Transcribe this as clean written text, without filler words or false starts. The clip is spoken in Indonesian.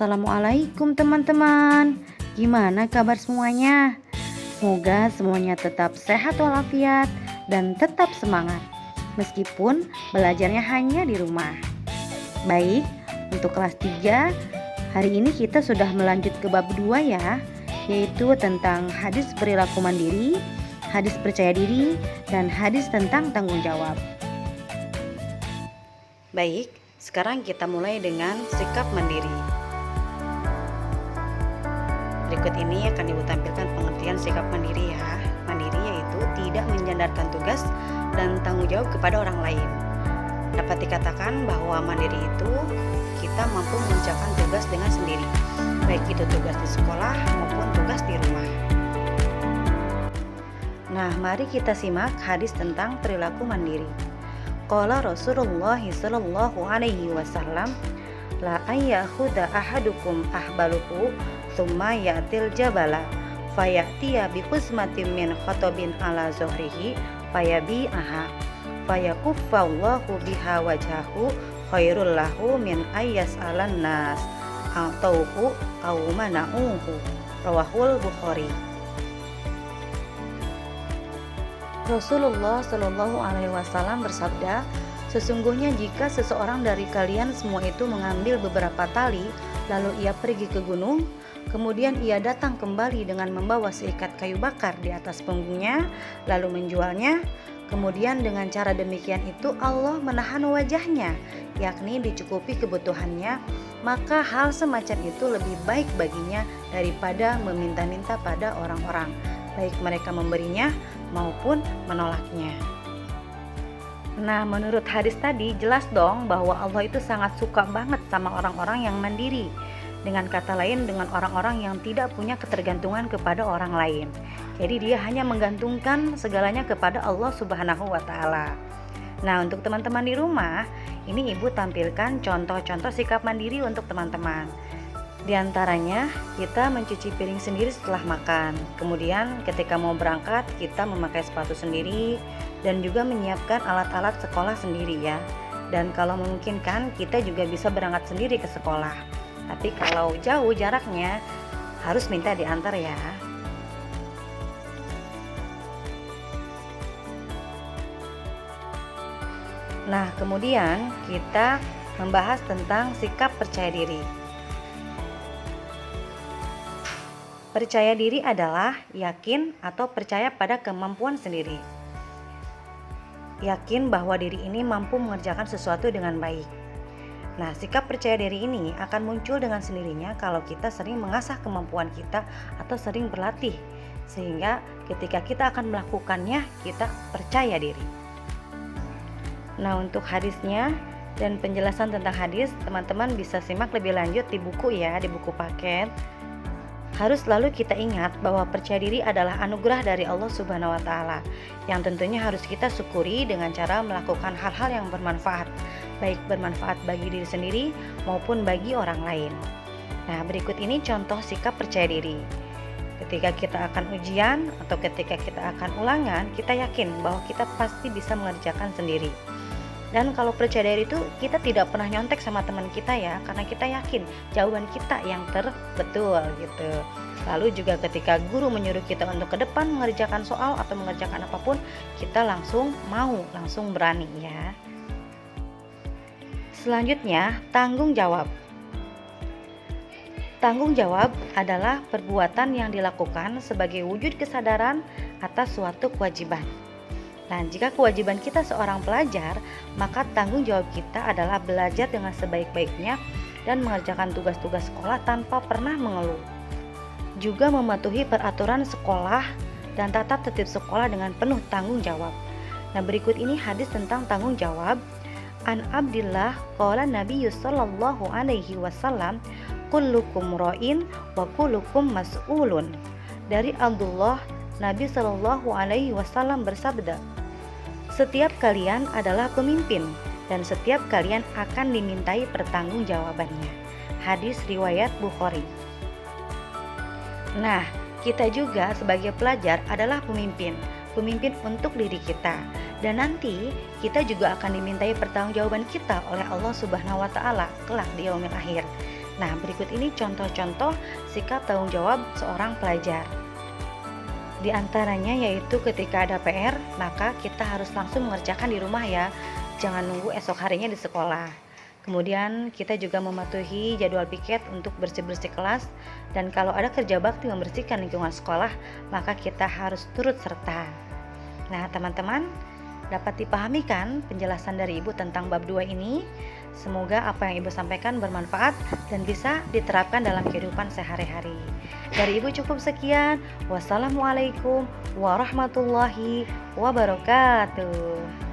Assalamualaikum teman-teman. Gimana kabar semuanya? Semoga semuanya tetap sehat walafiat dan tetap semangat meskipun belajarnya hanya di rumah. Baik, untuk kelas 3 hari ini kita sudah melanjut ke bab 2 ya, yaitu tentang hadis perilaku mandiri, hadis percaya diri, dan hadis tentang tanggung jawab. Baik, sekarang kita mulai dengan sikap mandiri. Berikut ini akan Ibu tampilkan pengertian sikap mandiri ya. Mandiri yaitu tidak menyandarkan tugas dan tanggung jawab kepada orang lain. Dapat dikatakan bahwa mandiri itu kita mampu mengerjakan tugas dengan sendiri, baik itu tugas di sekolah maupun tugas di rumah. Nah, mari kita simak hadis tentang perilaku mandiri. Qala Rasulullah sallallahu alaihi wasallam, la ayyakhudha ahadukum ahbaluhu thumma ya'til jabala fayatiya bi qismatin min khatabin ala zuhrihi fayabi'aha fayakuffallahu biha wajhahu khairul lahu min ayyas'alan nas atauhu aw mana'uhu, rawahul Bukhari. Rasulullah Shallallahu Alaihi Wasallam bersabda, sesungguhnya jika seseorang dari kalian semua itu mengambil beberapa tali, lalu ia pergi ke gunung, kemudian ia datang kembali dengan membawa seikat kayu bakar di atas punggungnya, lalu menjualnya, kemudian dengan cara demikian itu Allah menahan wajahnya, yakni dicukupi kebutuhannya, maka hal semacam itu lebih baik baginya daripada meminta-minta pada orang-orang, baik mereka memberinya maupun menolaknya. Nah, menurut hadis tadi jelas dong bahwa Allah itu sangat suka banget sama orang-orang yang mandiri. Dengan kata lain, dengan orang-orang yang tidak punya ketergantungan kepada orang lain. Jadi dia hanya menggantungkan segalanya kepada Allah Subhanahu wa Ta'ala. Nah, untuk teman-teman di rumah, ini Ibu tampilkan contoh-contoh sikap mandiri untuk teman-teman. Di antaranya, kita mencuci piring sendiri setelah makan. Kemudian ketika mau berangkat, kita memakai sepatu sendiri dan juga menyiapkan alat-alat sekolah sendiri ya. Dan kalau memungkinkan, kita juga bisa berangkat sendiri ke sekolah. Tapi kalau jauh jaraknya, harus minta diantar ya. Nah, kemudian kita membahas tentang sikap percaya diri. Percaya diri adalah yakin atau percaya pada kemampuan sendiri. Yakin bahwa diri ini mampu mengerjakan sesuatu dengan baik. Nah, sikap percaya diri ini akan muncul dengan sendirinya kalau kita sering mengasah kemampuan kita atau sering berlatih, sehingga ketika kita akan melakukannya, kita percaya diri. Nah, untuk hadisnya dan penjelasan tentang hadis, teman-teman bisa simak lebih lanjut di buku ya, di buku paket. Harus selalu kita ingat bahwa percaya diri adalah anugerah dari Allah Subhanahu wa Ta'ala, yang tentunya harus kita syukuri dengan cara melakukan hal-hal yang bermanfaat, baik bermanfaat bagi diri sendiri maupun bagi orang lain. Nah, berikut ini contoh sikap percaya diri. Ketika kita akan ujian atau ketika kita akan ulangan, kita yakin bahwa kita pasti bisa mengerjakan sendiri. Dan kalau percaya diri itu kita tidak pernah nyontek sama teman kita ya, karena kita yakin jawaban kita yang terbetul gitu. Lalu juga ketika guru menyuruh kita untuk ke depan mengerjakan soal atau mengerjakan apapun, kita langsung mau, langsung berani ya. Selanjutnya, tanggung jawab. Tanggung jawab adalah perbuatan yang dilakukan sebagai wujud kesadaran atas suatu kewajiban. Nah, jika kewajiban kita seorang pelajar, maka tanggung jawab kita adalah belajar dengan sebaik-baiknya dan mengerjakan tugas-tugas sekolah tanpa pernah mengeluh. Juga mematuhi peraturan sekolah dan tata tertib sekolah dengan penuh tanggung jawab. Nah, berikut ini hadis tentang tanggung jawab. An Abdillah qala Nabi sallallahu alaihi wasallam, kullukum ra'in wa kullukum mas'ulun. Dari Abdullah, Nabi sallallahu alaihi wasallam bersabda, setiap kalian adalah pemimpin dan setiap kalian akan dimintai pertanggungjawabannya. Hadis riwayat Bukhari. Nah, kita juga sebagai pelajar adalah pemimpin untuk diri kita. Dan nanti kita juga akan dimintai pertanggungjawaban kita oleh Allah Subhanahu wa Ta'ala kelak di yaumil akhir. Nah, berikut ini contoh-contoh sikap tanggung jawab seorang pelajar. Di antaranya yaitu ketika ada PR, maka kita harus langsung mengerjakan di rumah ya. Jangan nunggu esok harinya di sekolah. Kemudian kita juga mematuhi jadwal piket untuk bersih-bersih kelas, dan kalau ada kerja bakti membersihkan lingkungan sekolah, maka kita harus turut serta. Nah, teman-teman, dapat dipahami kan penjelasan dari Ibu tentang bab 2 ini? Semoga apa yang Ibu sampaikan bermanfaat dan bisa diterapkan dalam kehidupan sehari-hari. Dari Ibu cukup sekian. Wassalamualaikum warahmatullahi wabarakatuh.